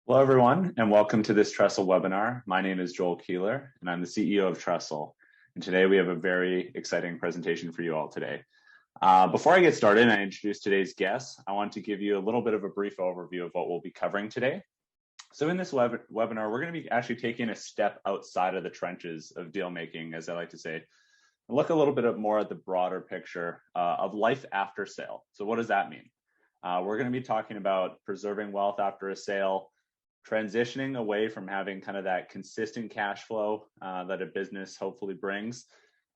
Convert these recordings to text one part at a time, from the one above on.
Hello, everyone, and welcome to this Tresle webinar. My name is Joel Keeler, and I'm the CEO of Tresle. And today we have a very exciting presentation for you all today. Before I get started and I introduce today's guests, I want to give you a little bit of a brief overview of what we'll be covering today. So in this webinar, we're going to be actually taking a step outside of the trenches of deal making, as I like to say, and look a little bit more at the broader picture of life after sale. So what does that mean? We're going to be talking about preserving wealth after a sale, transitioning away from having kind of that consistent cash flow that a business hopefully brings,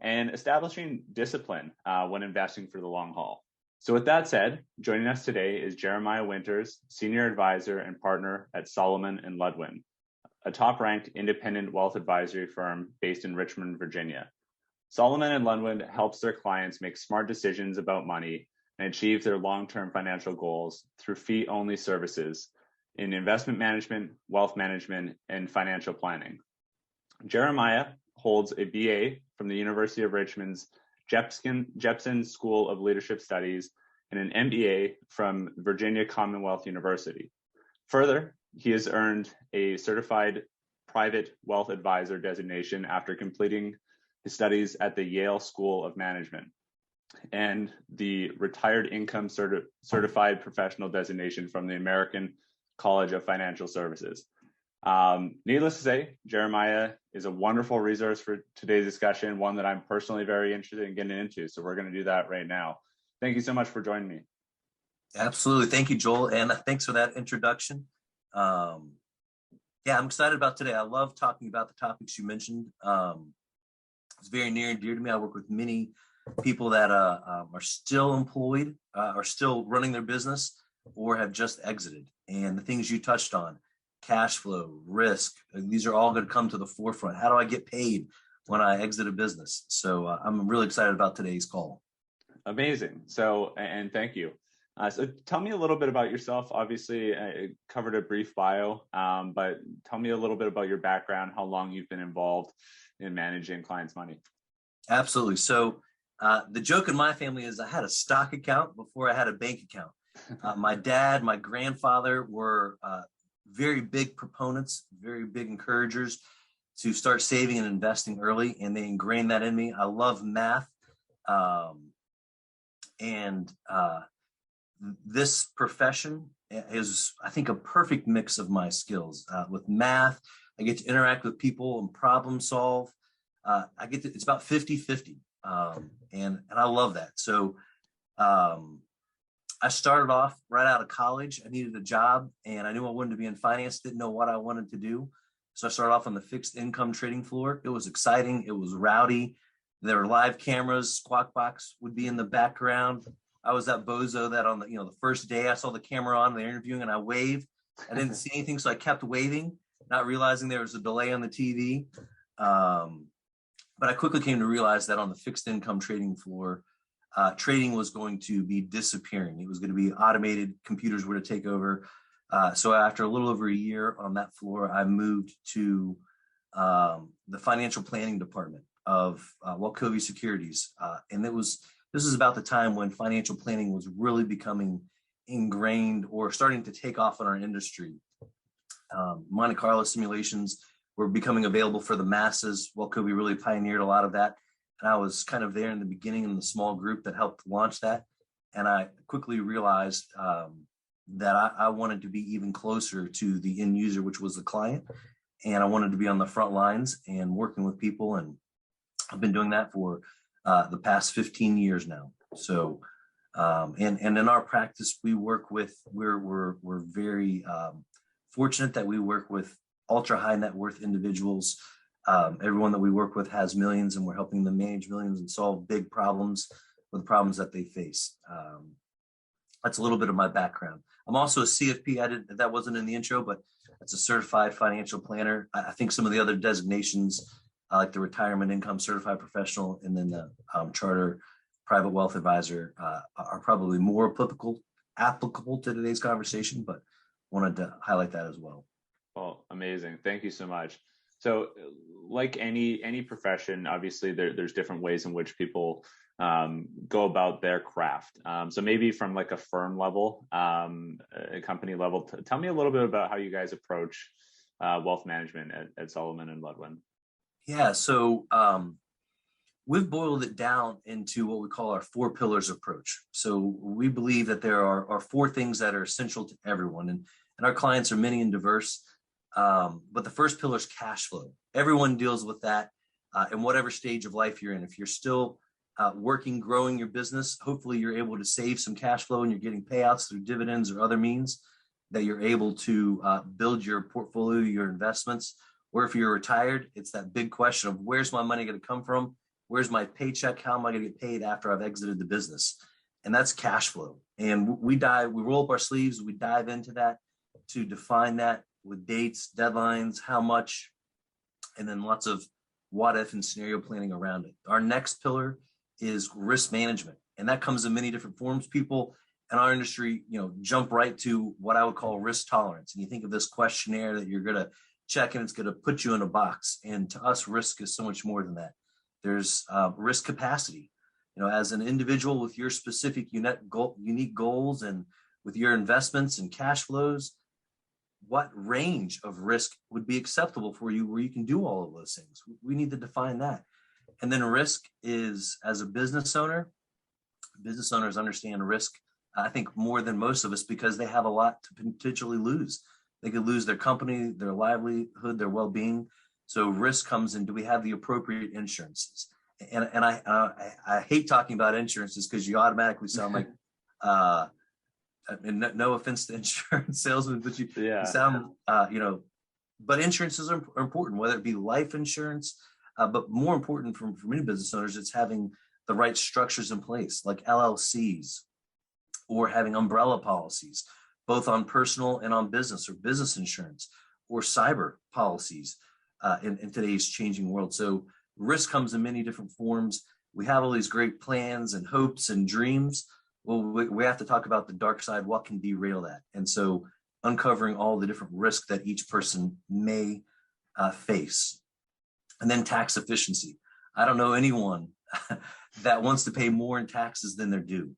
and establishing discipline when investing for the long haul. So with that said, joining us today is Jeremiah Winters, Senior Advisor and Partner at Salomon Ludwin, a top-ranked independent wealth advisory firm based in Richmond, Virginia. Salomon Ludwin helps their clients make smart decisions about money and achieve their long-term financial goals through fee-only services in investment management, wealth management, and financial planning. Jeremiah holds a BA from the University of Richmond's Jepson School of Leadership Studies and an MBA from Virginia Commonwealth University. Further, he has earned a certified private wealth advisor designation after completing his studies at the Yale School of Management and the retired income certified professional designation from the American College of Financial Services. Needless to say, Jeremiah is a wonderful resource for today's discussion, one that I'm personally very interested in getting into. So we're going to do that right now. Thank you so much for joining me. Absolutely. Thank you, Joel. And thanks for that introduction. Yeah, I'm excited about today. I love talking about the topics you mentioned. It's very near and dear to me. I work with many people that are still employed, are still running their business, or have just exited. And the things you touched on, cash flow, risk, these are all going to come to the forefront. How do I get paid when I exit a business? So I'm really excited about today's call. Amazing. So, and thank you. So tell me a little bit about yourself. Obviously, I covered a brief bio, but tell me a little bit about your background, how long you've been involved in managing clients' money. Absolutely. So the joke in my family is I had a stock account before I had a bank account. My dad, my grandfather were very big proponents, very big encouragers to start saving and investing early, and they ingrained that in me. I love math, and this profession is, I think, a perfect mix of my skills. With math, I get to interact with people and problem solve. It's about 50-50, and I love that. So I started off right out of college. I needed a job and I knew I wanted to be in finance, didn't know what I wanted to do. So I started off on the fixed income trading floor. It was exciting. It was rowdy. There were live cameras. Squawk Box would be in the background. I was that bozo that on the first day I saw the camera on, they're interviewing, and I waved. I didn't see anything, so I kept waving, not realizing there was a delay on the TV. But I quickly came to realize that on the fixed income trading floor, trading was going to be disappearing. It was going to be automated. Computers were to take over. So after a little over a year on that floor, I moved to the financial planning department of Wachovia Securities. And this is about the time when financial planning was really becoming ingrained or starting to take off in our industry. Monte Carlo simulations were becoming available for the masses. Wachovia really pioneered a lot of that. And I was kind of there in the beginning in the small group that helped launch that. And I quickly realized that I wanted to be even closer to the end user, which was the client. And I wanted to be on the front lines and working with people. And I've been doing that for the past 15 years now. So, and in our practice, we're very fortunate that we work with ultra high net worth individuals. Everyone that we work with has millions, and we're helping them manage millions and solve big problems with problems that they face. That's a little bit of my background. I'm also a CFP. That wasn't in the intro, but that's a certified financial planner. I think some of the other designations, like the retirement income certified professional and then the charter private wealth advisor, are probably more applicable to today's conversation, but wanted to highlight that as well. Well, amazing. Thank you so much. So like any profession, obviously there's different ways in which people go about their craft. So maybe from like a firm level, a company level, tell me a little bit about how you guys approach wealth management at Salomon and Ludwin. Yeah, so we've boiled it down into what we call our 4 pillars approach. So we believe that there are 4 things that are essential to everyone, and our clients are many and diverse. But the first pillar is cash flow. Everyone deals with that in whatever stage of life you're in. If you're still working, growing your business, hopefully you're able to save some cash flow and you're getting payouts through dividends or other means that you're able to build your portfolio, your investments. Or if you're retired, it's that big question of where's my money going to come from? Where's my paycheck? How am I going to get paid after I've exited the business? And that's cash flow. And we roll up our sleeves, we dive into that to define that with dates, deadlines, how much, and then lots of what if and scenario planning around it. Our next pillar is risk management, and that comes in many different forms. People in our industry, jump right to what I would call risk tolerance. And you think of this questionnaire that you're going to check and it's going to put you in a box. And to us, risk is so much more than that. There's risk capacity. As an individual with your specific unique goals and with your investments and cash flows, what range of risk would be acceptable for you where you can do all of those things? We need to define that. And then risk is, as a business owners understand risk, I think, more than most of us, because they have a lot to potentially lose. They could lose their company, their livelihood, their well-being. So risk comes in, do we have the appropriate insurances? And I hate talking about insurances because you automatically sound like, and no offense to insurance salesmen, but you sound, but insurances are important, whether it be life insurance, but more important for many business owners, it's having the right structures in place, like LLCs, or having umbrella policies, both on personal and on business, or business insurance, or cyber policies in today's changing world. So risk comes in many different forms. We have all these great plans and hopes and dreams. Well, we have to talk about the dark side, what can derail that. And so uncovering all the different risks that each person may face. And then tax efficiency. I don't know anyone that wants to pay more in taxes than they're due.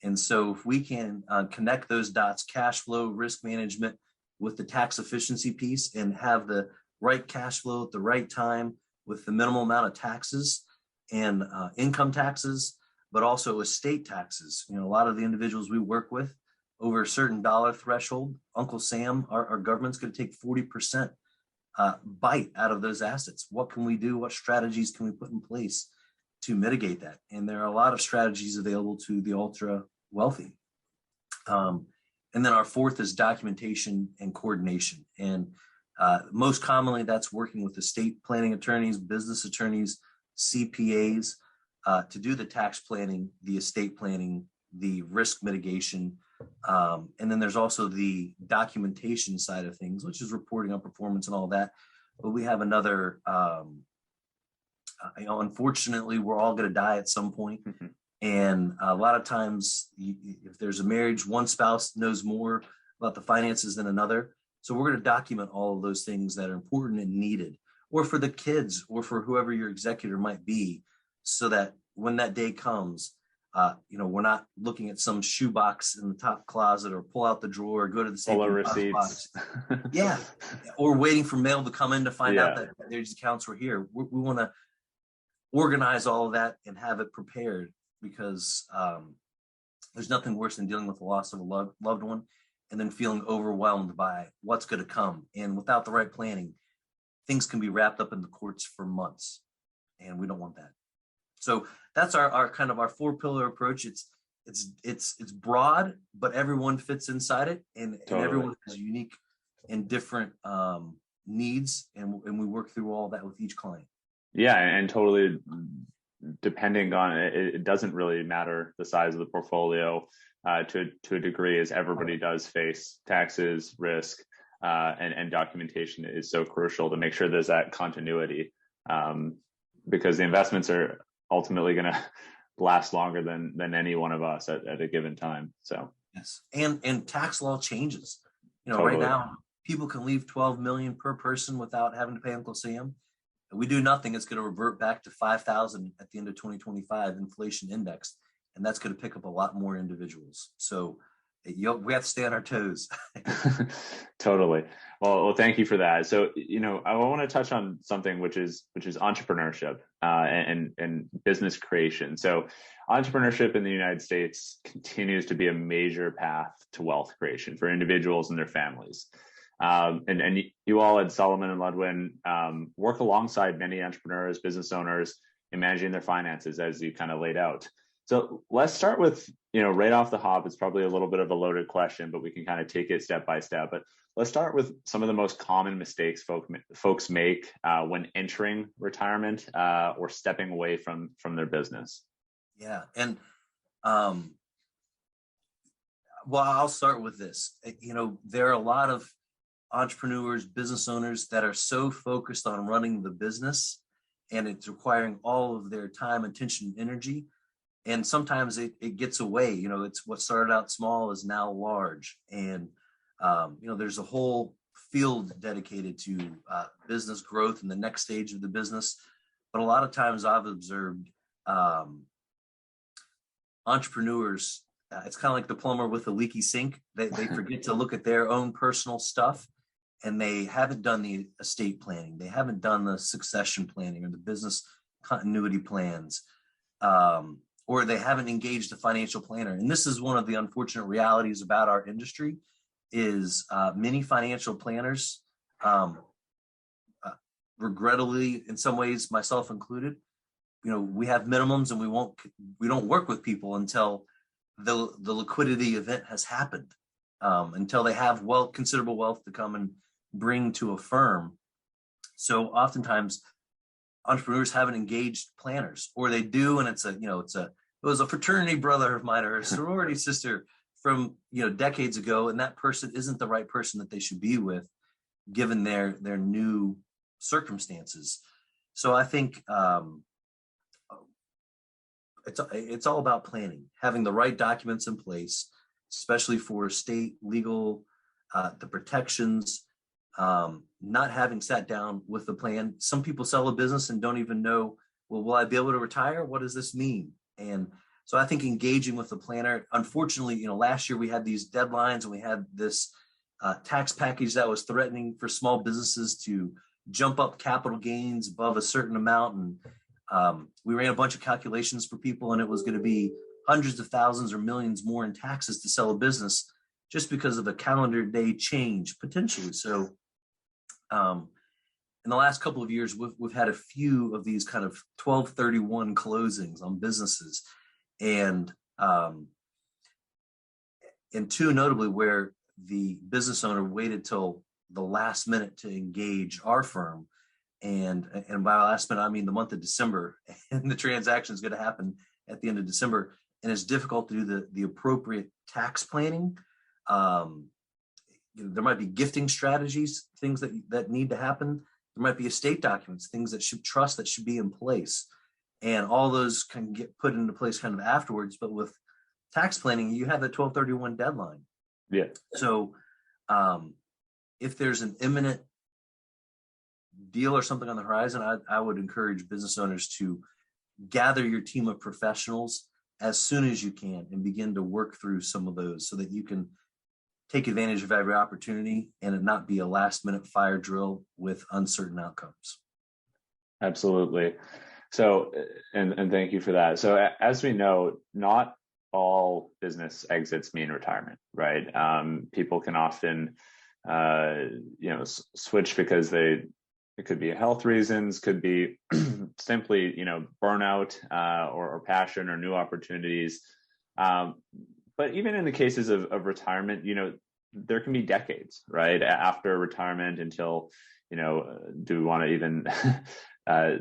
And so if we can connect those dots, cash flow, risk management, with the tax efficiency piece, and have the right cash flow at the right time with the minimal amount of taxes and income taxes, but also estate taxes. A lot of the individuals we work with, over a certain dollar threshold, Uncle Sam, our government's going to take 40% bite out of those assets. What can we do? What strategies can we put in place to mitigate that? And there are a lot of strategies available to the ultra wealthy. And then our 4th is documentation and coordination. And most commonly, that's working with estate planning attorneys, business attorneys, CPAs, to do the tax planning, the estate planning, the risk mitigation. And then there's also the documentation side of things, which is reporting on performance and all that. But we have another, unfortunately, we're all going to die at some point. Mm-hmm. And a lot of times, if there's a marriage, one spouse knows more about the finances than another. So we're going to document all of those things that are important and needed, or for the kids, or for whoever your executor might be, so that when that day comes, we're not looking at some shoebox in the top closet, or pull out the drawer, or go to the full of receipts. Yeah, or waiting for mail to come in to find out that these accounts were here. We want to organize all of that and have it prepared, because there's nothing worse than dealing with the loss of a loved one and then feeling overwhelmed by what's going to come. And without the right planning, things can be wrapped up in the courts for months, and we don't want that. So that's our kind of our 4-pillar approach. It's broad, but everyone fits inside it, and everyone has unique and different needs, and we work through all that with each client. Yeah, and totally, depending on it doesn't really matter the size of the portfolio to a degree, as everybody does face taxes, risk, and documentation is so crucial to make sure there's that continuity, because the investments are ultimately going to last longer than any one of us at a given time. So yes, and tax law changes. Totally. Right now people can leave 12 million per person without having to pay Uncle Sam. If we do nothing, it's going to revert back to 5,000 at the end of 2025 inflation index, and that's going to pick up a lot more individuals. So we have to stay on our toes. Totally. Well, thank you for that. So, I want to touch on something which is entrepreneurship and business creation. So, entrepreneurship in the United States continues to be a major path to wealth creation for individuals and their families. And you all at Salomon and Ludwin work alongside many entrepreneurs, business owners in managing their finances, as you kind of laid out. So let's start with, right off the hop, it's probably a little bit of a loaded question, but we can kind of take it step by step. But let's start with some of the most common mistakes folks make when entering retirement or stepping away from their business. Yeah. And well, I'll start with this. There are a lot of entrepreneurs, business owners that are so focused on running the business, and it's requiring all of their time, attention, energy. And sometimes it gets away. It's what started out small is now large. And, there's a whole field dedicated to business growth and the next stage of the business. But a lot of times I've observed entrepreneurs, it's kind of like the plumber with a leaky sink. They forget to look at their own personal stuff, and they haven't done the estate planning. They haven't done the succession planning or the business continuity plans. Or they haven't engaged a financial planner. And this is one of the unfortunate realities about our industry is many financial planners, regrettably, in some ways, myself included, we have minimums and we don't work with people until the liquidity event has happened, until they have considerable wealth to come and bring to a firm. So oftentimes entrepreneurs haven't engaged planners, or they do, and it was a fraternity brother of mine or a sorority sister from decades ago, and that person isn't the right person that they should be with, given their new circumstances. So I think it's all about planning, having the right documents in place, especially for state legal, the protections. Not having sat down with the plan. Some people sell a business and don't even know, well, will I be able to retire? What does this mean? And so I think engaging with the planner, unfortunately, last year we had these deadlines and we had this tax package that was threatening for small businesses to jump up capital gains above a certain amount. And we ran a bunch of calculations for people, and it was going to be hundreds of thousands or millions more in taxes to sell a business just because of a calendar day change potentially. So in the last couple of years, we've had a few of these kind of 1231 closings on businesses, and two notably where the business owner waited till the last minute to engage our firm. And by last minute, I mean the month of December, and the transaction is going to happen at the end of December. And it's difficult to do the appropriate tax planning. There might be gifting strategies, things that need to happen. There might be estate documents, things that should be in place. And all those can get put into place kind of afterwards. But with tax planning, you have the 1231 deadline. Yeah. So if there's an imminent deal or something on the horizon, I would encourage business owners to gather your team of professionals as soon as you can and begin to work through some of those so that you can take advantage of every opportunity and it not be a last minute fire drill with uncertain outcomes. Absolutely. So, and thank you for that. So as we know, not all business exits mean retirement, right? People can often, switch because it could be health reasons, could be simply, burnout or passion or new opportunities. But even in the cases of retirement, there can be decades, right? After retirement until, do we want to even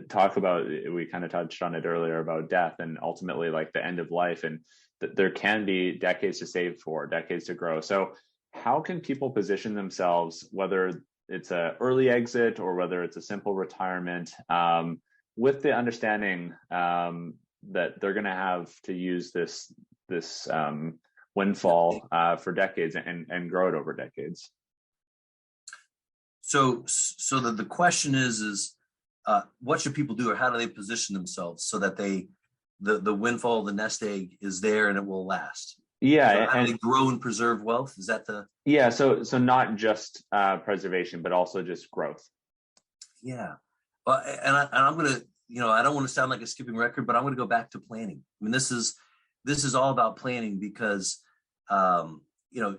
talk about, we kind of touched on it earlier about death and ultimately like the end of life. And there can be decades to save for, decades to grow. So how can people position themselves, whether it's an early exit or whether it's a simple retirement, with the understanding that they're going to have to use this windfall for decades and grow it over decades? So the question is what should people do, or how do they position themselves so that the windfall, the nest egg is there and it will last? Yeah, So how do and they grow and preserve wealth? Is that the yeah, so not just preservation, but also just growth. Yeah. Well, and I'm gonna, I don't want to sound like a skipping record, but I'm gonna go back to planning. I mean, this is all about planning because, you know,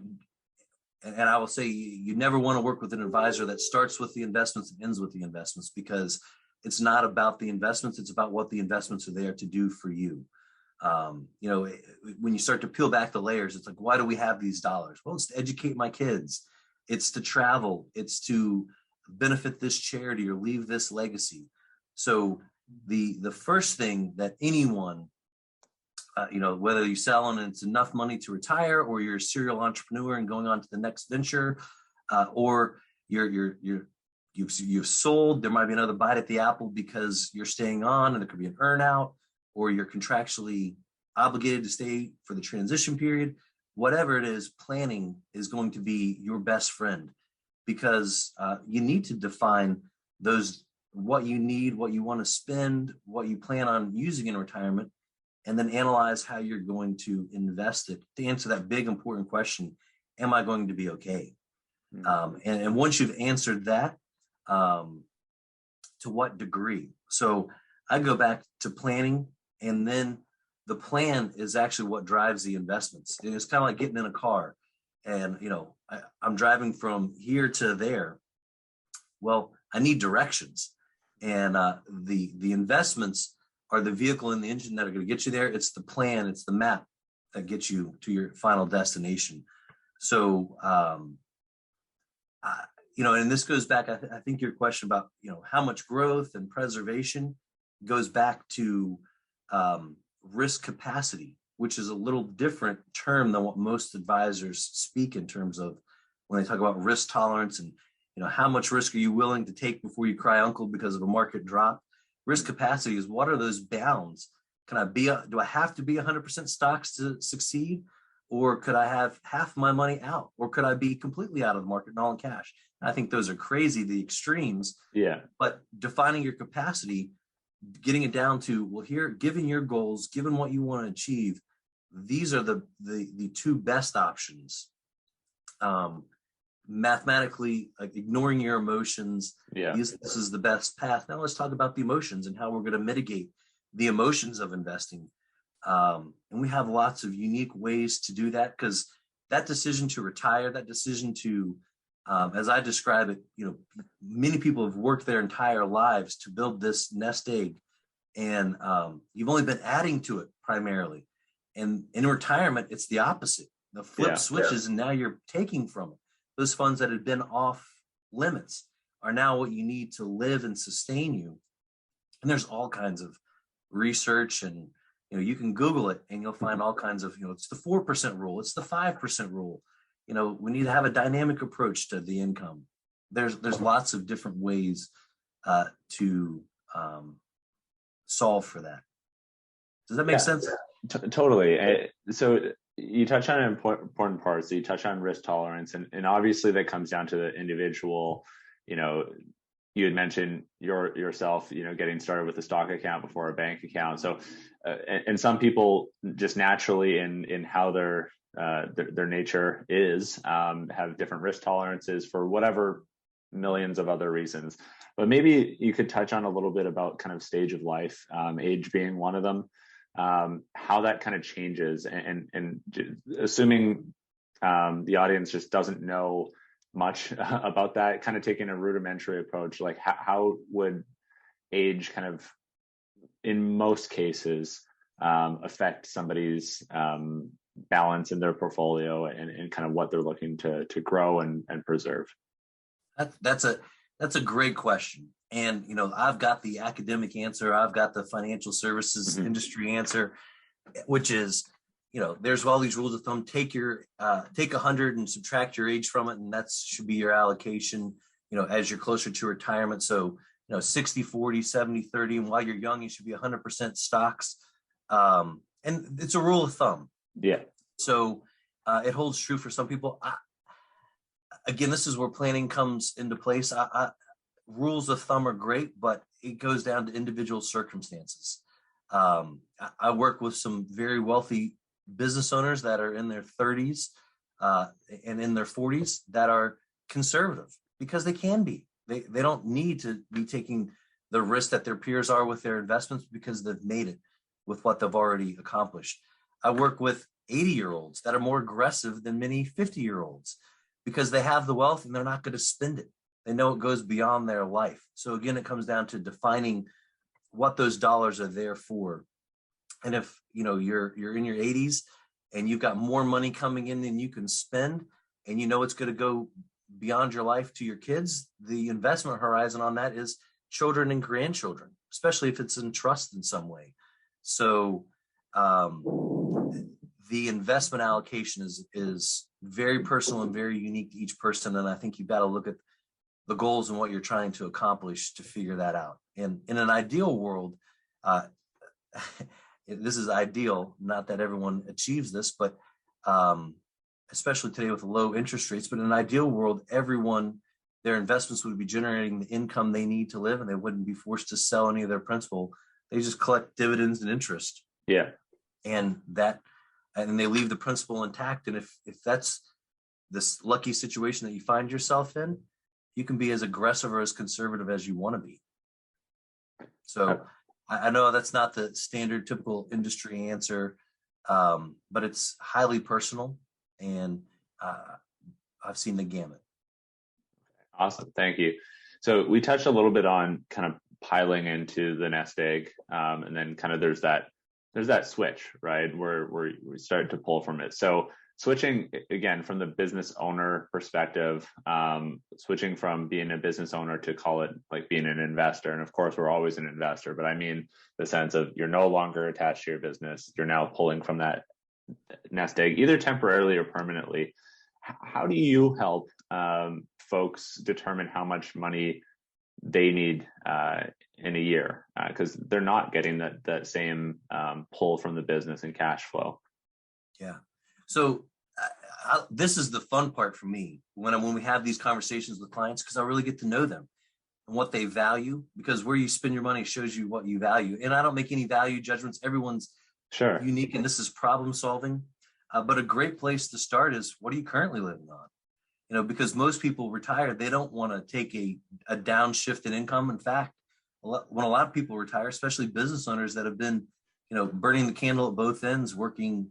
and I will say you never want to work with an advisor that starts with the investments and ends with the investments, because it's not about the investments, it's about what the investments are there to do for you. When you start to peel back the layers, it's like, why do we have these dollars? Well, it's to educate my kids, it's to travel, it's to benefit this charity or leave this legacy. So the first thing that anyone, whether you sell and it's enough money to retire, or you're a serial entrepreneur and going on to the next venture, or you've sold, there might be another bite at the apple because you're staying on and there could be an earnout, or you're contractually obligated to stay for the transition period. Whatever it is, planning is going to be your best friend, because you need to define what you need, what you want to spend, what you plan on using in retirement, and then analyze how you're going to invest it to answer that big important question: am I going to be okay? And once you've answered that, to what degree? So I go back to planning, and then the plan is actually what drives the investments. It's kind of like getting in a car, and I'm driving from here to there. Well, I need directions, and the investments are the vehicle and the engine that are going to get you there. It's the plan, it's the map that gets you to your final destination. So, and this goes back, I think your question about, how much growth and preservation goes back to risk capacity, which is a little different term than what most advisors speak in terms of when they talk about risk tolerance and, how much risk are you willing to take before you cry uncle because of a market drop? Risk capacity is, what are those bounds? Do I have to be 100% stocks to succeed? Or could I have half my money out? Or could I be completely out of the market and all in cash? I think those are crazy, the extremes. Yeah. But defining your capacity, getting it down to, well, here, given your goals, given what you want to achieve, these are the two best options. Mathematically, like ignoring your emotions, this is the best path. Now let's talk about the emotions and how we're going to mitigate the emotions of investing. And we have lots of unique ways to do that, because that decision to retire, that decision to, as I describe it, many people have worked their entire lives to build this nest egg, and you've only been adding to it primarily. And in retirement, it's the opposite. The flip switches, and now you're taking from it. Those funds that had been off limits are now what you need to live and sustain you. And there's all kinds of research, and you can Google it and you'll find all kinds of, it's the 4% rule, it's the 5% rule. We need to have a dynamic approach to the income. There's lots of different ways to solve for that. Does that make sense? Totally. So you touch on important parts. So you touch on risk tolerance, and obviously that comes down to the individual. You had mentioned yourself, getting started with a stock account before a bank account. So, and some people just naturally in how their nature is, have different risk tolerances for whatever millions of other reasons. But maybe you could touch on a little bit about kind of stage of life, age being one of them, how that kind of changes, and assuming the audience just doesn't know much about that, kind of taking a rudimentary approach, like how would age kind of, in most cases, affect somebody's balance in their portfolio and kind of what they're looking to grow and preserve? That's a great question. And, I've got the academic answer. I've got the financial services industry answer, which is, there's all these rules of thumb. Take 100 and subtract your age from it, and that should be your allocation, as you're closer to retirement. So, 60, 40, 70, 30. And while you're young, you should be 100% stocks. And it's a rule of thumb. Yeah. So it holds true for some people. again, this is where planning comes into place. Rules of thumb are great, but it goes down to individual circumstances. I work with some very wealthy business owners that are in their 30s and in their 40s that are conservative because they can be. They don't need to be taking the risk that their peers are with their investments because they've made it with what they've already accomplished. I work with 80-year-olds that are more aggressive than many 50-year-olds because they have the wealth and they're not going to spend it. They know it goes beyond their life. So again, it comes down to defining what those dollars are there for. And if you're in your 80s and you've got more money coming in than you can spend, and it's going to go beyond your life to your kids, the investment horizon on that is children and grandchildren, especially if it's in trust in some way. So the investment allocation is very personal and very unique to each person. And I think you've got to look at the goals and what you're trying to accomplish to figure that out. And in an ideal world, this is ideal, not that everyone achieves this, but especially today with low interest rates, but in an ideal world, their investments would be generating the income they need to live, and they wouldn't be forced to sell any of their principal. They just collect dividends and interest. Yeah. And they leave the principal intact. And if that's this lucky situation that you find yourself in, you can be as aggressive or as conservative as you want to be. So I know that's not the standard typical industry answer, but it's highly personal, and I've seen the gamut. Awesome. Thank you. So we touched a little bit on kind of piling into the nest egg, and then kind of there's that switch, right, where we start to pull from it. So switching again from the business owner perspective, switching from being a business owner to call it like being an investor. And of course, we're always an investor, but I mean the sense of you're no longer attached to your business. You're now pulling from that nest egg, either temporarily or permanently. How do you help folks determine how much money they need in a year? Because they're not getting that same pull from the business and cash flow. Yeah. So this is the fun part for me when we have these conversations with clients, because I really get to know them and what they value, because where you spend your money shows you what you value. And I don't make any value judgments. Everyone's unique, and this is problem solving. But a great place to start is, what are you currently living on? Because most people retire, they don't want to take a downshift in income. In fact, when a lot of people retire, especially business owners that have been, burning the candle at both ends, working,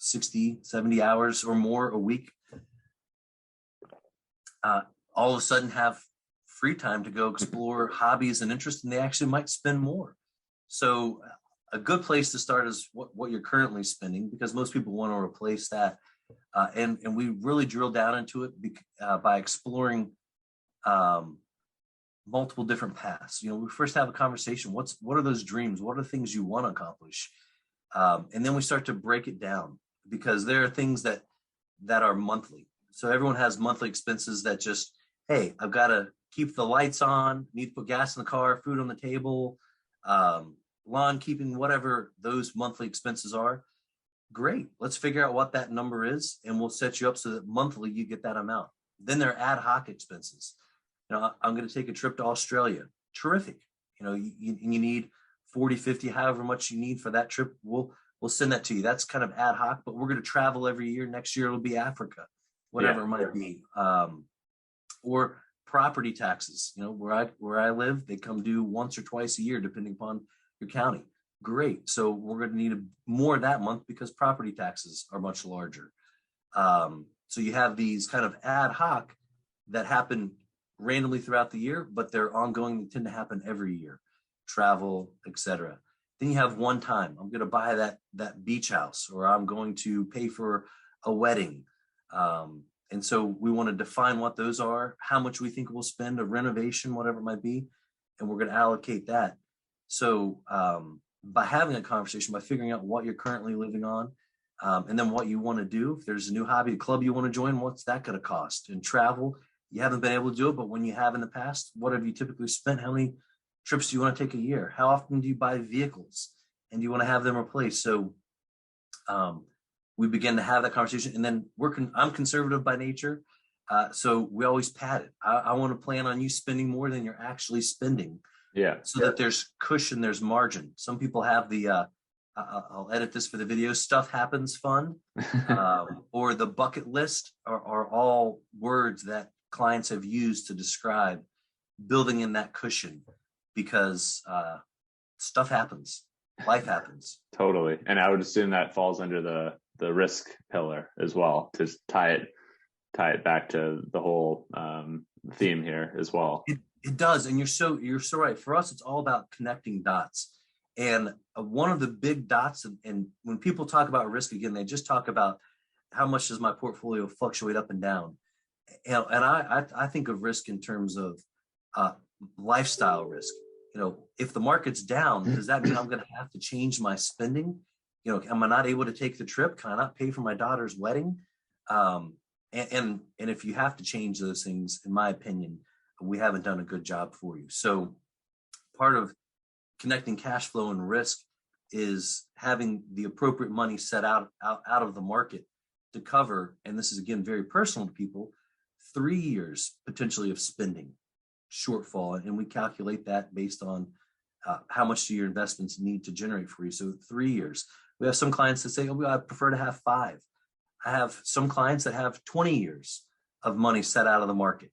60, 70 hours or more a week, all of a sudden have free time to go explore hobbies and interests, and they actually might spend more. So a good place to start is what you're currently spending, because most people want to replace that. And we really drill down into it by exploring multiple different paths. We first have a conversation. What are those dreams? What are the things you want to accomplish? And then we start to break it down, because there are things that are monthly. So everyone has monthly expenses that just, hey, I've got to keep the lights on, need to put gas in the car, food on the table, lawn keeping, whatever those monthly expenses are. Great. Let's figure out what that number is, and we'll set you up so that monthly you get that amount. Then there are ad hoc expenses. I'm going to take a trip to Australia. Terrific. You need 40, 50, however much you need for that trip. We'll send that to you. That's kind of ad hoc, but we're going to travel every year. Next year it'll be Africa, whatever it might be. Or property taxes. Where I live, they come due once or twice a year, depending upon your county. Great. So we're going to need more that month because property taxes are much larger. So you have these kind of ad hoc that happen randomly throughout the year, but they're ongoing. They tend to happen every year. Travel, etc. Then you have one time. I'm going to buy that beach house, or I'm going to pay for a wedding. And so we want to define what those are, how much we think we'll spend, a renovation, whatever it might be, and we're going to allocate that. So by having a conversation, by figuring out what you're currently living on, and then what you want to do. If there's a new hobby, a club you want to join, what's that going to cost? And travel, you haven't been able to do it, but when you have in the past, what have you typically spent? How many trips do you want to take a year? How often do you buy vehicles, and do you want to have them replaced? So we begin to have that conversation, and then I'm conservative by nature. So we always pad it. I want to plan on you spending more than you're actually spending. Yeah. So that there's cushion, there's margin. Some people have the, I'll edit this for the video, stuff happens fund, or the bucket list are all words that clients have used to describe building in that cushion, because stuff happens, life happens. Totally. And I would assume that falls under the risk pillar as well, to tie it back to the whole theme here as well. It does. And you're so right. For us, it's all about connecting dots. And one of the big dots, and when people talk about risk, again, they just talk about how much does my portfolio fluctuate up and down. And I think of risk in terms of lifestyle risk. If the market's down, does that mean I'm going to have to change my spending? Am I not able to take the trip? Can I not pay for my daughter's wedding? And if you have to change those things, in my opinion, we haven't done a good job for you. So part of connecting cash flow and risk is having the appropriate money set out of the market to cover, and this is again very personal to people, 3 years potentially of spending shortfall. And we calculate that based on how much do your investments need to generate for you. So 3 years. We have some clients that say, oh, I prefer to have 5. I have some clients that have 20 years of money set out of the market.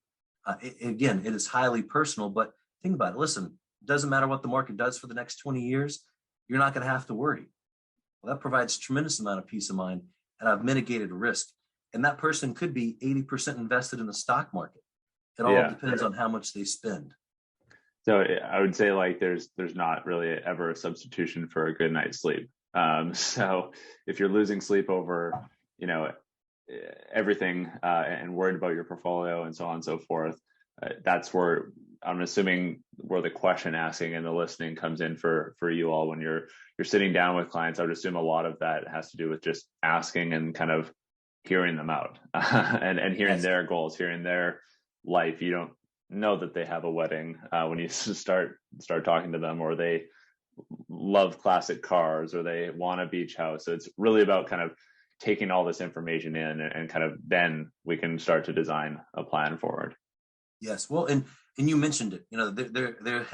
Again, it is highly personal, but think about it. Listen, it doesn't matter what the market does for the next 20 years. You're not going to have to worry. Well, that provides a tremendous amount of peace of mind, and I've mitigated risk. And that person could be 80% invested in the stock market. It all depends on how much they spend. So I would say there's not really ever a substitution for a good night's sleep. So if you're losing sleep over, everything and worried about your portfolio and so on and so forth, that's where I'm assuming where the question asking and the listening comes in for you all when you're sitting down with clients. I would assume a lot of that has to do with just asking and kind of hearing them out and hearing their goals, hearing their life. You don't know that they have a wedding when you start talking to them, or they love classic cars, or they want a beach house. So it's really about kind of taking all this information in and kind of then we can start to design a plan forward. Yes. Well, and you mentioned it, there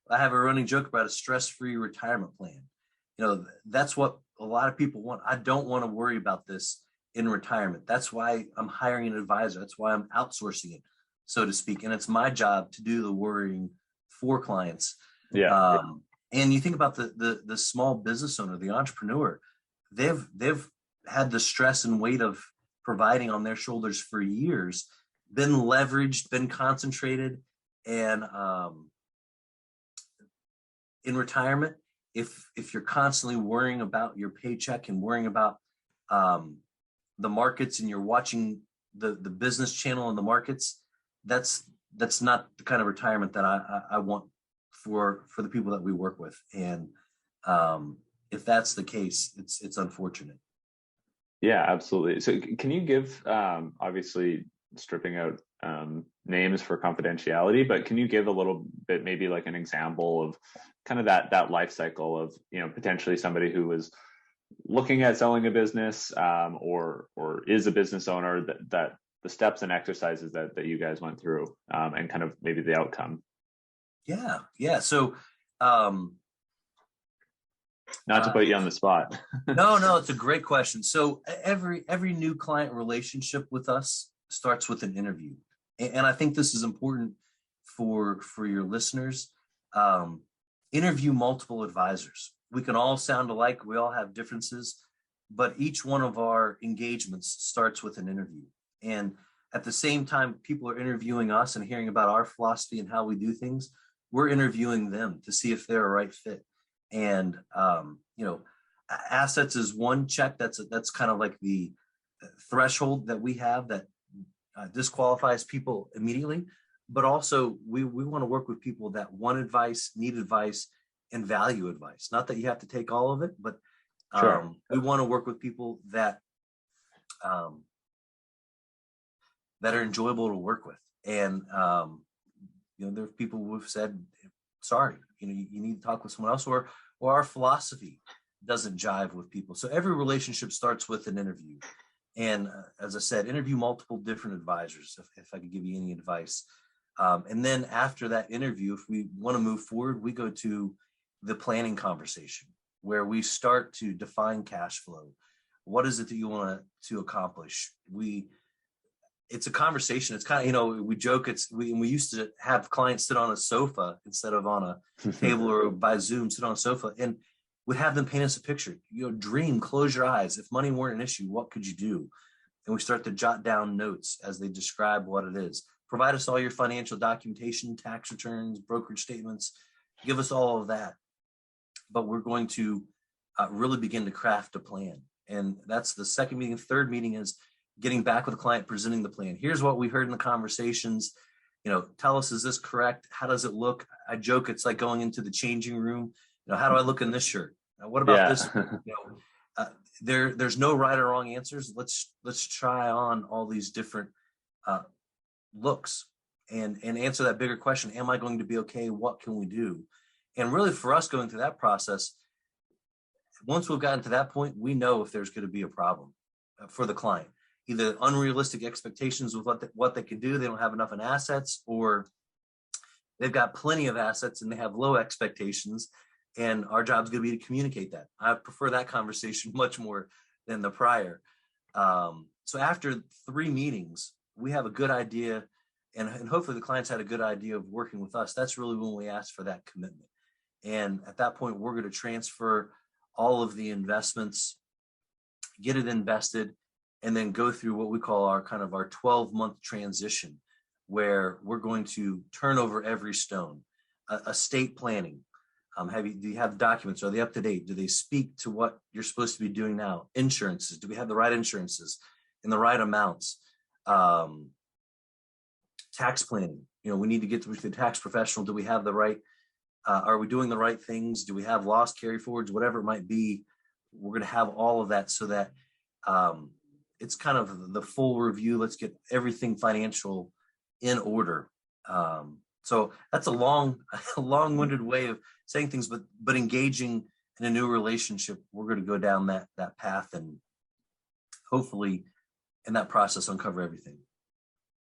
I have a running joke about a stress-free retirement plan. That's what a lot of people want. I don't want to worry about this in retirement. That's why I'm hiring an advisor. That's why I'm outsourcing it, so to speak. And it's my job to do the worrying for clients. Yeah. And you think about the small business owner, the entrepreneur, they've had the stress and weight of providing on their shoulders for years, been leveraged, been concentrated. And in retirement, if you're constantly worrying about your paycheck and worrying about the markets, and you're watching the business channel in the markets, that's not the kind of retirement that I want for the people that we work with. And if that's the case, it's unfortunate. Yeah, absolutely. So can you give, obviously stripping out names for confidentiality, but can you give a little bit, maybe like an example of kind of that life cycle of, potentially somebody who was looking at selling a business or is a business owner, that the steps and exercises that you guys went through and kind of maybe the outcome? Yeah. So not to put you on the spot. No, it's a great question. So every new client relationship with us starts with an interview. And I think this is important for your listeners. Interview multiple advisors. We can all sound alike. We all have differences, but each one of our engagements starts with an interview. And at the same time, people are interviewing us and hearing about our philosophy and how we do things. We're interviewing them to see if they're a right fit. And, assets is one check. That's kind of like the threshold that we have that disqualifies people immediately. But also we want to work with people that want advice, need advice, and value advice. Not that you have to take all of it, but Sure. We want to work with people that that are enjoyable to work with. And there are people who have said, sorry, you need to talk with someone else, or our philosophy doesn't jive with people. So every relationship starts with an interview. And as I said, interview multiple different advisors, if I could give you any advice. And then after that interview, if we want to move forward, we go to the planning conversation where we start to define cash flow. What is it that you want to accomplish? It's a conversation. It's kind of, we joke, we used to have clients sit on a sofa instead of on a table, or by Zoom, sit on a sofa, and would have them paint us a picture. Dream, close your eyes. If money weren't an issue, what could you do? And we start to jot down notes as they describe what it is. Provide us all your financial documentation, tax returns, brokerage statements, give us all of that. But we're going to really begin to craft a plan. And that's the second meeting. Third meeting is getting back with the client, presenting the plan. Here's what we heard in the conversations. Tell us, is this correct? How does it look? I joke, it's like going into the changing room. How do I look in this shirt? What about this? There's no right or wrong answers. Let's try on all these different looks and answer that bigger question. Am I going to be okay? What can we do? And really, for us going through that process, once we've gotten to that point, we know if there's going to be a problem for the client. Either unrealistic expectations with what they can do, they don't have enough in assets, or they've got plenty of assets and they have low expectations. And our job is going to be to communicate that. I prefer that conversation much more than the prior. So after 3 meetings, we have a good idea, and hopefully the clients had a good idea of working with us. That's really when we ask for that commitment. And at that point, we're going to transfer all of the investments, get it invested, and then go through what we call our 12-month transition, where we're going to turn over every stone. Estate planning. Do you have documents? Are they up to date? Do they speak to what you're supposed to be doing now? Insurances. Do we have the right insurances in the right amounts? Tax planning. We need to get to the tax professional. Do we have the right? Are we doing the right things? Do we have loss carry forwards? Whatever it might be, we're going to have all of that so that it's kind of the full review. Let's get everything financial in order. So that's a long-winded way of saying things, but engaging in a new relationship, we're going to go down that path and hopefully in that process uncover everything.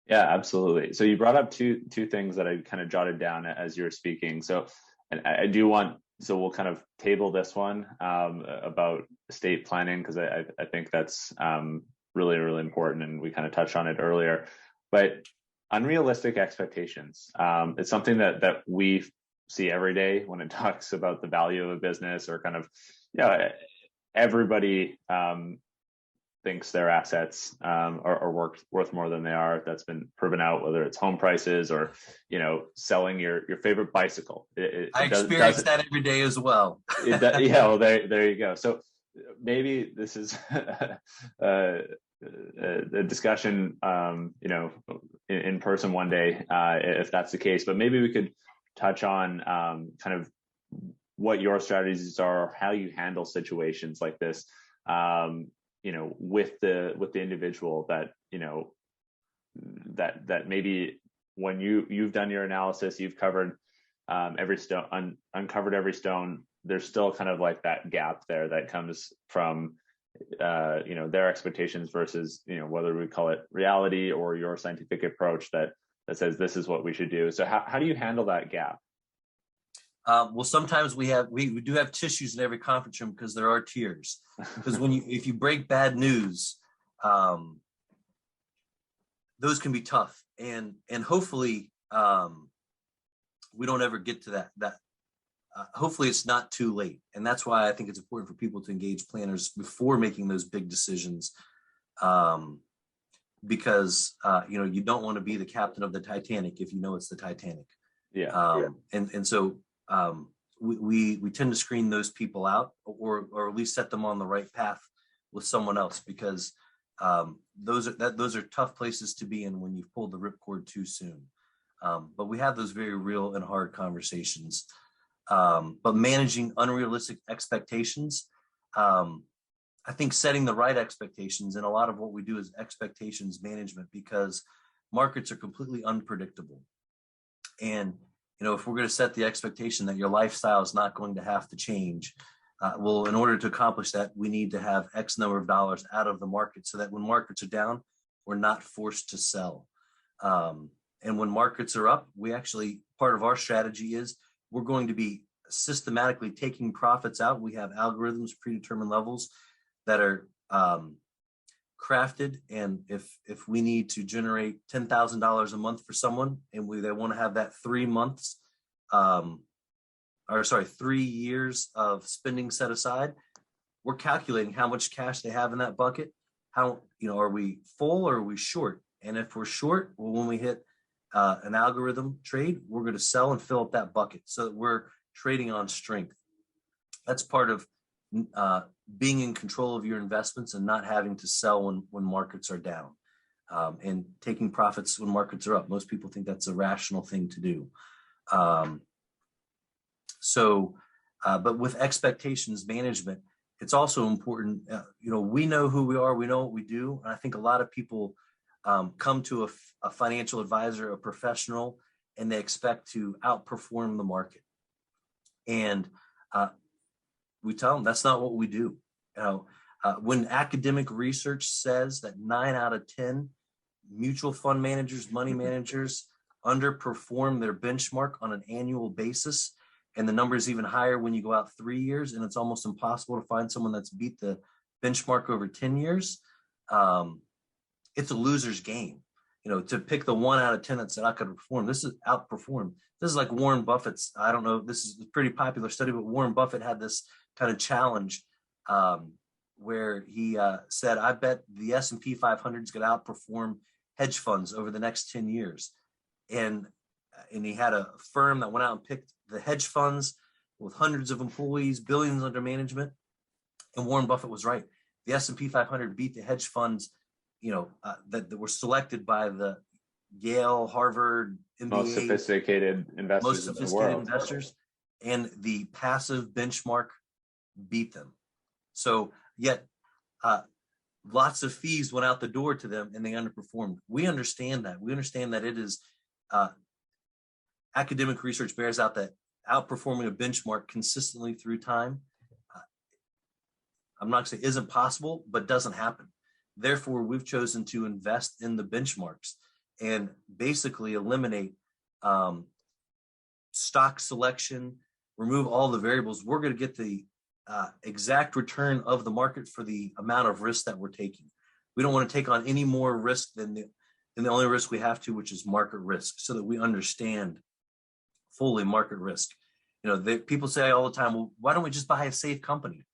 Yeah, absolutely. So you brought up two things that I kind of jotted down as you were speaking. So, and I do want, so we'll kind of table this one about estate planning, because I think that's really, really important, and we kind of touched on it earlier. But unrealistic expectations, it's something that we see every day when it talks about the value of a business, or kind of, everybody thinks their assets are worth more than they are. That's been proven out, whether it's home prices or, selling your favorite bicycle. I experience that every day as well. Well, there you go. So maybe this is a discussion, in person one day, if that's the case. But maybe we could touch on kind of what your strategies are, how you handle situations like this, with the individual that, that maybe when you've done your analysis, you've covered every stone, uncovered every stone, there's still kind of like that gap there that comes from their expectations versus, whether we call it reality or your scientific approach that says this is what we should do. So how do you handle that gap? Well, sometimes we do have tissues in every conference room, because there are tears. Because if you break bad news, those can be tough, and hopefully we don't ever get to that. Hopefully it's not too late, and that's why I think it's important for people to engage planners before making those big decisions, because you don't want to be the captain of the Titanic if you know it's the Titanic. And so we tend to screen those people out, or at least set them on the right path with someone else, because those are tough places to be in when you've pulled the ripcord too soon. But we have those very real and hard conversations. But managing unrealistic expectations, I think setting the right expectations, and a lot of what we do is expectations management, because markets are completely unpredictable. And if we're going to set the expectation that your lifestyle is not going to have to change, Well, in order to accomplish that, we need to have X number of dollars out of the market so that when markets are down, we're not forced to sell. And when markets are up, part of our strategy is we're going to be systematically taking profits out. We have algorithms, predetermined levels that are crafted. And if we need to generate $10,000 a month for someone and they want to have that 3 months, 3 years of spending set aside, we're calculating how much cash they have in that bucket. How, are we full or are we short? And if we're short, well, when we hit an algorithm trade, we're going to sell and fill up that bucket so that we're trading on strength. That's part of being in control of your investments and not having to sell when markets are down, and taking profits when markets are up. Most people think that's a rational thing to do. But with expectations management, it's also important. We know who we are, we know what we do. And I think a lot of people come to a financial advisor, a professional, and they expect to outperform the market. And we tell them that's not what we do. When academic research says that 9 out of 10 mutual fund managers, money managers underperform their benchmark on an annual basis, and the number is even higher when you go out 3 years, and it's almost impossible to find someone that's beat the benchmark over 10 years, it's a loser's game. To pick the 1 out of 10 that's not going to perform. This is outperformed. This is like Warren Buffett's. I don't know. This is a pretty popular study, but Warren Buffett had this kind of challenge where he said, "I bet the S&P 500 is going to outperform hedge funds over the next 10 years." And he had a firm that went out and picked the hedge funds with hundreds of employees, billions under management. And Warren Buffett was right. The S&P 500 beat the hedge funds, that were selected by the Yale, Harvard, MBA, most sophisticated investors in the world. And the passive benchmark beat them. So yet lots of fees went out the door to them and they underperformed. We understand that. We understand that it is academic research bears out that outperforming a benchmark consistently through time, I'm not going to say isn't possible, but doesn't happen. Therefore, we've chosen to invest in the benchmarks and basically eliminate stock selection, remove all the variables. We're going to get the exact return of the market for the amount of risk that we're taking. We don't want to take on any more risk than the only risk we have to, which is market risk, so that we understand fully market risk. People say all the time, well, why don't we just buy a safe company?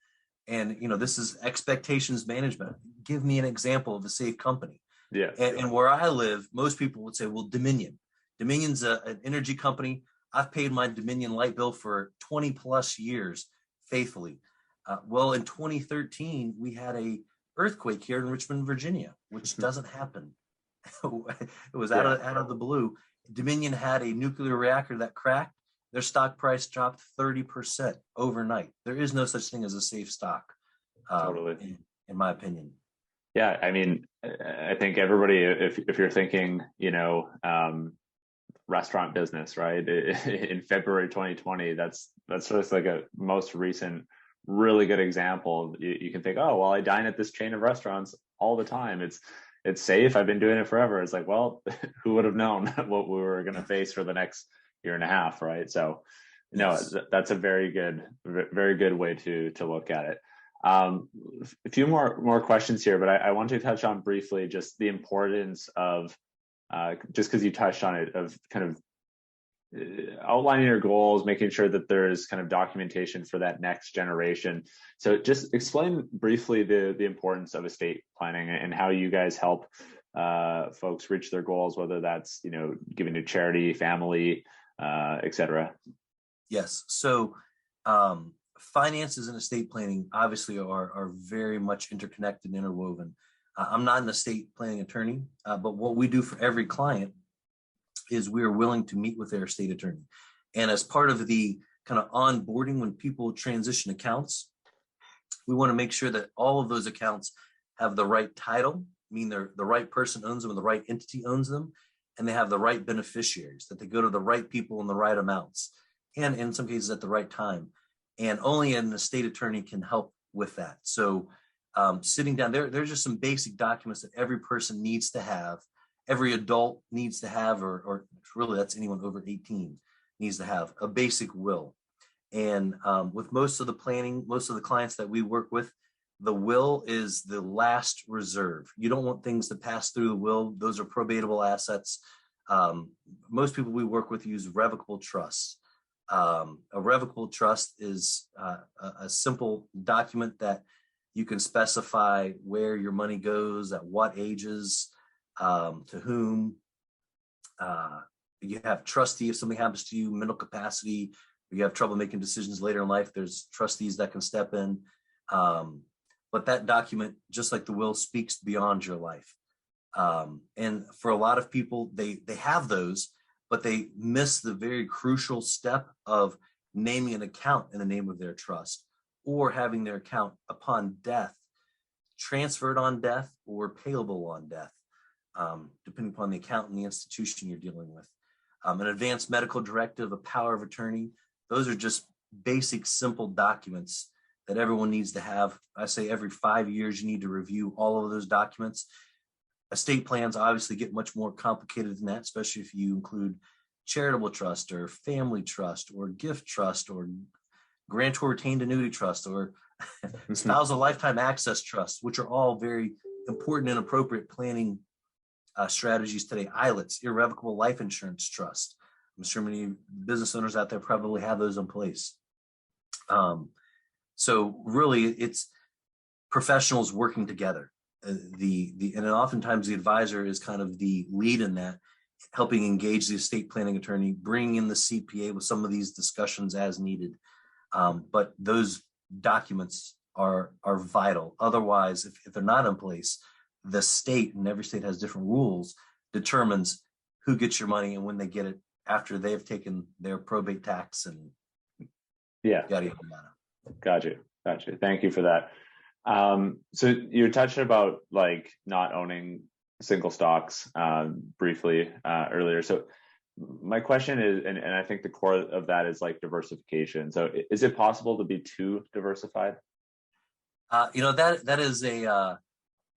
And, this is expectations management. Give me an example of a safe company. Yeah. And where I live, most people would say, well, Dominion. Dominion's an energy company. I've paid my Dominion light bill for 20 plus years faithfully. Well, in 2013, we had a earthquake here in Richmond, Virginia, which doesn't happen. It was out of the blue. Dominion had a nuclear reactor that cracked. Their stock price dropped 30% overnight. There is no such thing as a safe stock, totally, in my opinion. Yeah, I mean, I think everybody, if you're thinking, restaurant business, right? In February 2020, that's just like a most recent, really good example. You can think, oh, well, I dine at this chain of restaurants all the time. It's safe. I've been doing it forever. It's like, well, who would have known what we were going to face for the next year and a half, right? So, Yes. that's a very good way to look at it. A few more questions here, but I want to touch on briefly just the importance of, just because you touched on it, of kind of outlining your goals, making sure that there's kind of documentation for that next generation. So just explain briefly the importance of estate planning and how you guys help folks reach their goals, whether that's, giving to charity, family, et cetera. Yes. So finances and estate planning obviously are very much interconnected and interwoven. I'm not an estate planning attorney, but what we do for every client is we are willing to meet with their estate attorney. And as part of the kind of onboarding, when people transition accounts, we want to make sure that all of those accounts have the right title, mean the right person owns them and the right entity owns them, and they have the right beneficiaries, that they go to the right people in the right amounts, and in some cases at the right time. and only an estate attorney can help with that. So sitting down, there's just some basic documents that every person needs to have, every adult needs to have, or really that's anyone over 18 needs to have a basic will. And with most of the planning, most of the clients that we work with, the will is the last reserve. You don't want things to pass through the will. Those are probatable assets. Most people we work with use revocable trusts. A revocable trust is a simple document that you can specify where your money goes, at what ages, to whom. You have trustee if something happens to you, mental capacity, or you have trouble making decisions later in life, there's trustees that can step in. But that document, just like the will, speaks beyond your life. And for a lot of people, they have those, but they miss the very crucial step of naming an account in the name of their trust, or having their account upon death transferred on death or payable on death, depending upon the account and the institution you're dealing with. An advanced medical directive, a power of attorney, those are just basic, simple documents that everyone needs to have. I say every 5 years, you need to review all of those documents. Estate plans obviously get much more complicated than that, especially if you include charitable trust or family trust or gift trust or grantor retained annuity trust or spousal lifetime access trust, which are all very important and appropriate planning strategies today. ILITs, irrevocable life insurance trust. I'm sure many business owners out there probably have those in place. So really, it's professionals working together. And oftentimes the advisor is kind of the lead in that, helping engage the estate planning attorney, bringing in the CPA with some of these discussions as needed. But those documents are vital. Otherwise, if they're not in place, the state, and every state has different rules, determines who gets your money and when they get it after they've taken their probate tax and yada, yada, yada. Gotcha. Thank you for that. So you touched about like not owning single stocks briefly earlier. So my question is, and I think the core of that is like diversification. So is it possible to be too diversified? That is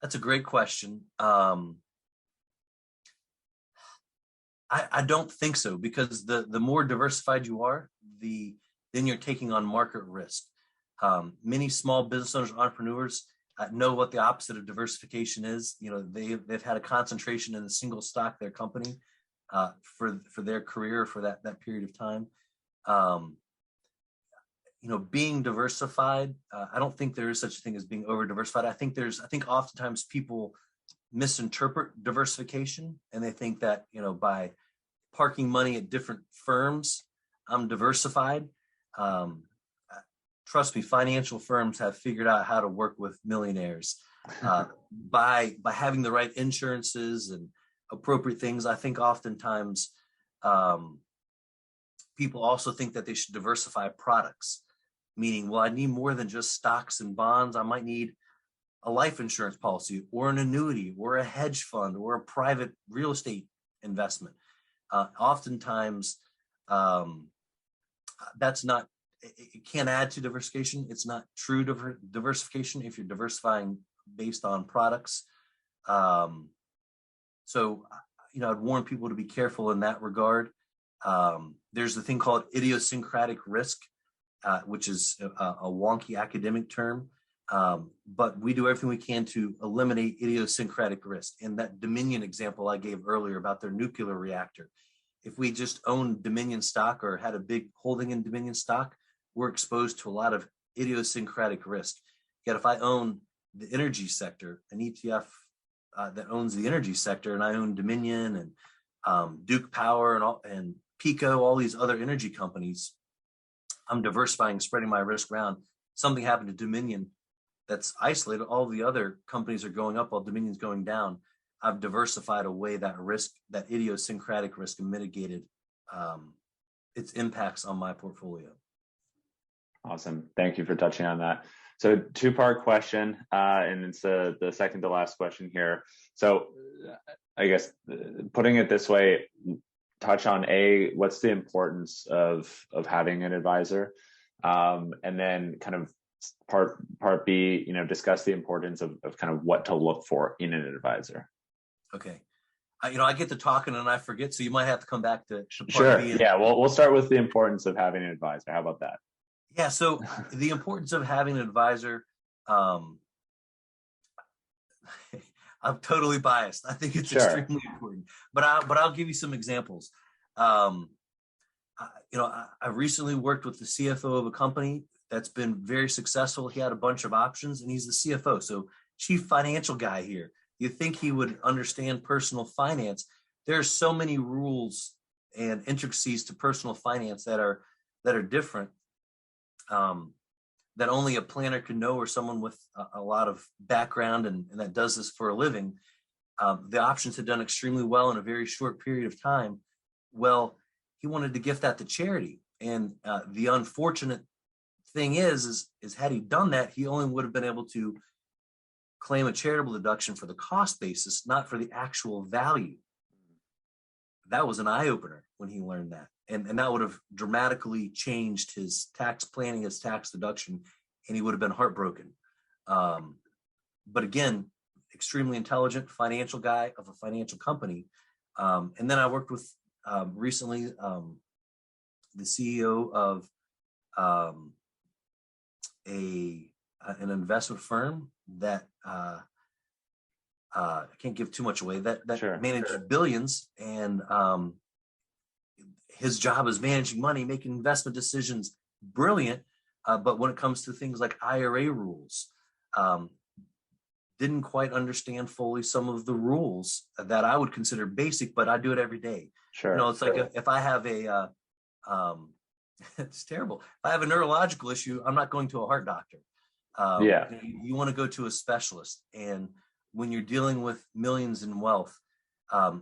that's a great question. I don't think so, because the more diversified you are, then you're taking on market risk. Many small business owners, entrepreneurs know what the opposite of diversification is. They've had a concentration in a single stock, their company, for their career, for that period of time. Being diversified, I don't think there is such a thing as being over diversified. I think oftentimes people misinterpret diversification, and they think that, by parking money at different firms, I'm diversified. Trust me, financial firms have figured out how to work with millionaires by having the right insurances and appropriate things. I think oftentimes people also think that they should diversify products, meaning, well, I need more than just stocks and bonds. I might need a life insurance policy or an annuity or a hedge fund or a private real estate investment. Oftentimes, that's not, it can add to diversification. It's not true diversification if you're diversifying based on products. So, I'd warn people to be careful in that regard. There's the thing called idiosyncratic risk, which is a wonky academic term. But we do everything we can to eliminate idiosyncratic risk. And that Dominion example I gave earlier about their nuclear reactor, if we just owned Dominion stock or had a big holding in Dominion stock, we're exposed to a lot of idiosyncratic risk. Yet if I own the energy sector, an ETF that owns the energy sector, and I own Dominion and Duke Power and Pico, all these other energy companies, I'm diversifying, spreading my risk around. Something happened to Dominion that's isolated. All the other companies are going up while Dominion's going down. I've diversified away that risk, that idiosyncratic risk, and mitigated its impacts on my portfolio. Awesome. Thank you for touching on that. So two-part question, and it's the second to last question here. So I guess putting it this way, touch on what's the importance of having an advisor? and then kind of part B, discuss the importance of kind of what to look for in an advisor. Okay. I get to talking and I forget, so you might have to come back to part Sure. B. Yeah. Well, we'll start with the importance of having an advisor. How about that? Yeah. So the importance of having an advisor, I'm totally biased. I think it's extremely important, but I'll give you some examples. I recently worked with the CFO of a company that's been very successful. He had a bunch of options and he's the CFO. So chief financial guy here. You think he would understand personal finance. There's so many rules and intricacies to personal finance that are different, that only a planner can know, or someone with a lot of background and that does this for a living. The options had done extremely well in a very short period of time. Well, he wanted to gift that to charity. And the unfortunate thing is had he done that, he only would have been able to claim a charitable deduction for the cost basis, not for the actual value. That was an eye-opener when he learned that. And that would have dramatically changed his tax planning, his tax deduction, and he would have been heartbroken. But again, extremely intelligent financial guy of a financial company. And then I worked with recently the CEO of an investment firm that I can't give too much away, that sure, manages billions, and his job is managing money, making investment decisions, brilliant. But when it comes to things like IRA rules, didn't quite understand fully some of the rules that I would consider basic, but I do it every day. Sure. It's like if I have a, it's terrible. If I have a neurological issue, I'm not going to a heart doctor. You want to go to a specialist. And when you're dealing with millions in wealth,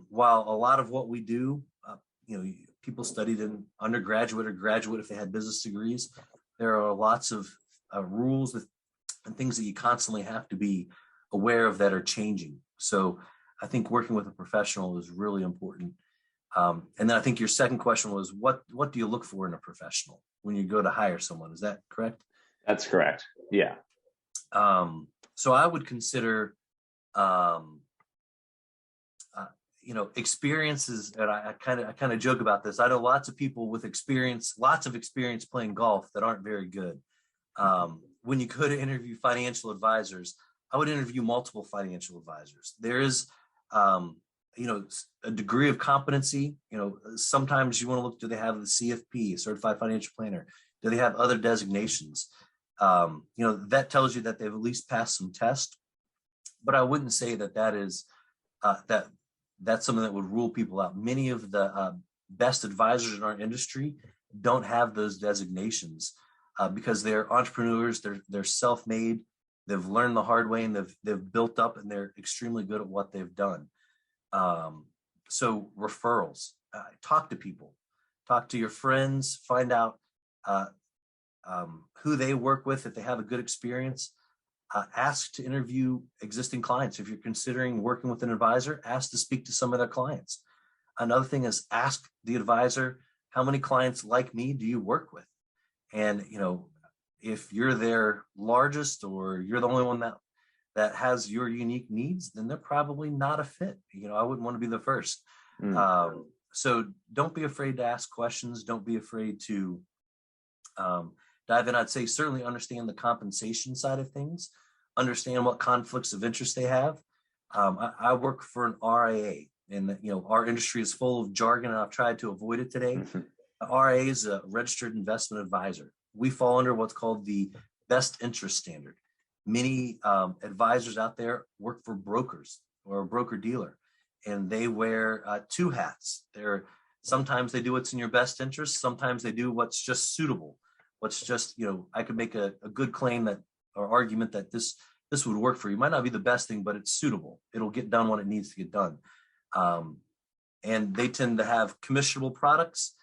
while a lot of what we do, people studied in undergraduate or graduate if they had business degrees, there are lots of rules and things that you constantly have to be aware of that are changing. So I think working with a professional is really important. And then I think your second question was, what do you look for in a professional when you go to hire someone? Is that correct? That's correct. Yeah. So I would consider, experiences, and I kind of joke about this. I know lots of people with lots of experience playing golf that aren't very good. When you go to interview financial advisors, I would interview multiple financial advisors. There is, a degree of competency. Sometimes you want to look, do they have the CFP, Certified Financial Planner? Do they have other designations? That tells you that they've at least passed some tests. But I wouldn't say that is that's something that would rule people out. Many of the best advisors in our industry don't have those designations because they're entrepreneurs. They're self-made. They've learned the hard way, and they've built up, and they're extremely good at what they've done. So referrals, talk to people, talk to your friends, find out who they work with. If they have a good experience, ask to interview existing clients. If you're considering working with an advisor, ask to speak to some of their clients. Another thing is ask the advisor, how many clients like me do you work with? And, if you're their largest or you're the only one that has your unique needs, then they're probably not a fit. I wouldn't want to be the first. So don't be afraid to ask questions. Don't be afraid to dive in. I'd say certainly understand the compensation side of things, understand what conflicts of interest they have. I work for an RIA, and our industry is full of jargon, and I've tried to avoid it today. RIA is a registered investment advisor. We fall under what's called the best interest standard. Many advisors out there work for brokers or a broker dealer, and they wear two hats. Sometimes they do what's in your best interest. Sometimes they do what's just suitable. What's just, I could make a good claim or argument that this would work for you. It might not be the best thing, but it's suitable. It'll get done when it needs to get done. And they tend to have commissionable products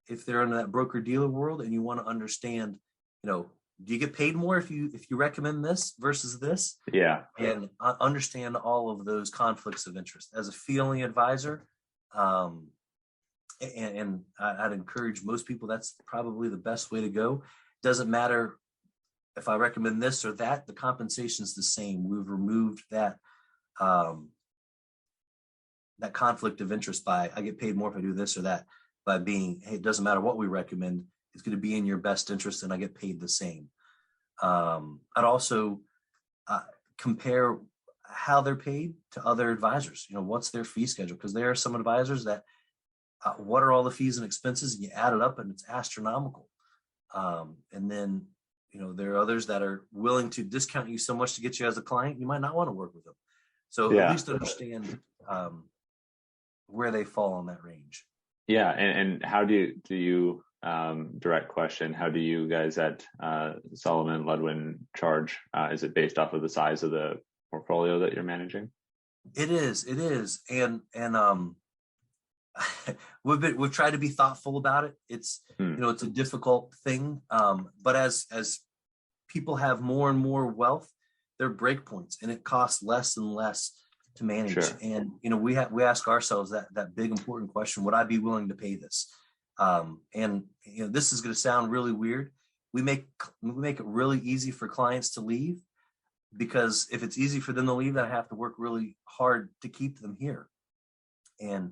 if they're in that broker dealer world, and you want to understand, do you get paid more if you recommend this versus this? Yeah. And understand all of those conflicts of interest as a feeling advisor. And I'd encourage most people, that's probably the best way to go. doesn't matter if I recommend this or that, the compensation is the same. We've removed that that conflict of interest by I get paid more if I do this or that, by being, hey, it doesn't matter what we recommend, it's going to be in your best interest and I get paid the same. I'd also compare how they're paid to other advisors. What's their fee schedule? Because there are some advisors that what are all the fees and expenses, and you add it up and it's astronomical. And then there are others that are willing to discount you so much to get you as a client, you might not want to work with them. So at least understand where they fall on that range. Yeah, and how do you direct question, how do you guys at Salomon Ludwin charge? Is it based off of the size of the portfolio that you're managing? It is, and we've tried to be thoughtful about it. It's it's a difficult thing, but as people have more and more wealth, there are breakpoints, and it costs less and less to manage. Sure. And we ask ourselves that big important question: would I be willing to pay this? And this is going to sound really weird. We make it really easy for clients to leave, because if it's easy for them to leave, then I have to work really hard to keep them here. And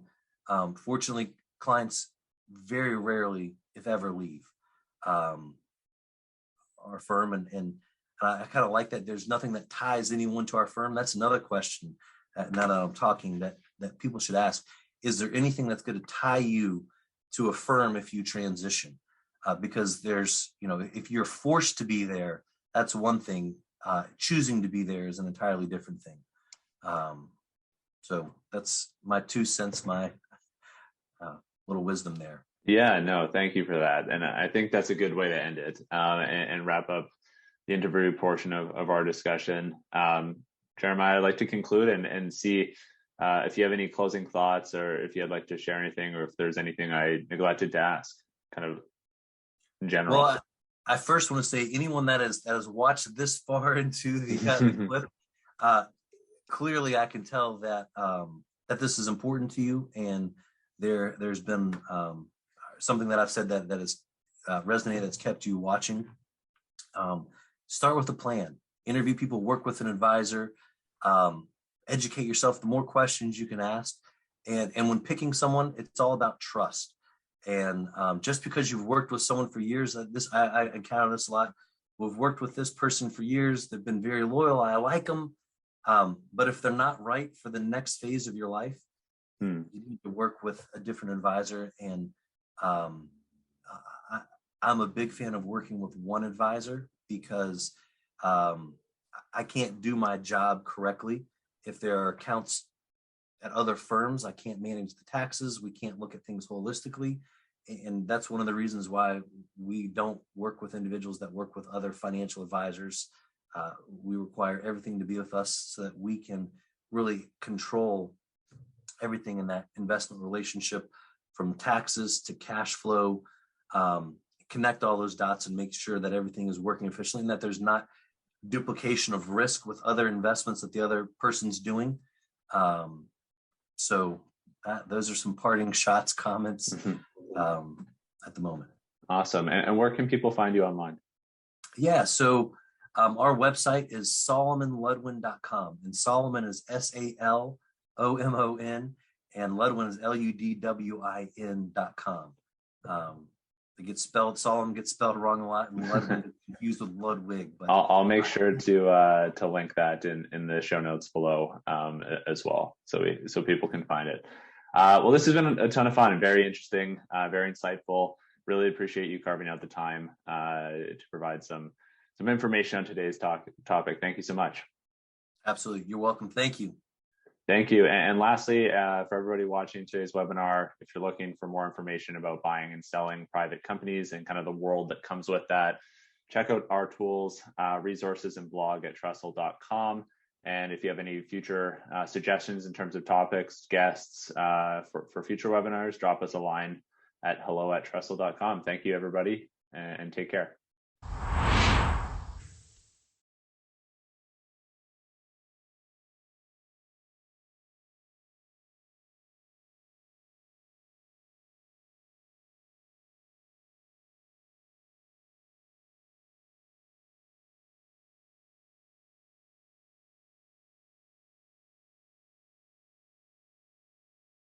fortunately, clients very rarely, if ever, leave our firm. And I kind of like that there's nothing that ties anyone to our firm. That's another question, now that I'm talking, that people should ask. Is there anything that's going to tie you to a firm if you transition? Because there's, if you're forced to be there, that's one thing. Choosing to be there is an entirely different thing. So that's my 2 cents, my little wisdom there. Yeah, no, thank you for that. And I think that's a good way to end it and wrap up the interview portion of our discussion. Jeremiah, I'd like to conclude and see if you have any closing thoughts, or if you'd like to share anything, or if there's anything I neglected to ask, kind of in general. Well, I first want to say, anyone that has watched this far into the clip, clearly I can tell that that this is important to you, and there's been something that I've said that has resonated, that's kept you watching. Start with a plan. Interview people, work with an advisor, educate yourself. The more questions you can ask, and when picking someone, it's all about trust. And just because you've worked with someone for years, I encounter this a lot. We've worked with this person for years. They've been very loyal. I like them. But if they're not right for the next phase of your life, you need to work with a different advisor. And I'm a big fan of working with one advisor, because I can't do my job correctly if there are accounts at other firms. I can't manage the taxes. We can't look at things holistically. And that's one of the reasons why we don't work with individuals that work with other financial advisors. We require everything to be with us, so that we can really control everything in that investment relationship, from taxes to cash flow, connect all those dots and make sure that everything is working efficiently, and that there's not duplication of risk with other investments that the other person's doing. So those are some parting shots, comments at the moment. Awesome. And where can people find you online? Yeah, so our website is salomonludwin.com, and Salomon is SALOMON, and Ludwin is LUDWIN.com. Solomon gets spelled wrong a lot, and Ludwin gets confused with Ludwig. But I'll make sure to link that in the show notes below as well, so people can find it. Well, this has been a ton of fun and very interesting, very insightful. Really appreciate you carving out the time to provide some information on today's topic. Thank you so much. Absolutely, you're welcome. Thank you. Thank you. And lastly, for everybody watching today's webinar, if you're looking for more information about buying and selling private companies and kind of the world that comes with that, check out our tools, resources, and blog at Tresle.com. And if you have any future suggestions in terms of topics, guests for future webinars, drop us a line at hello@Tresle.com. Thank you, everybody, and take care.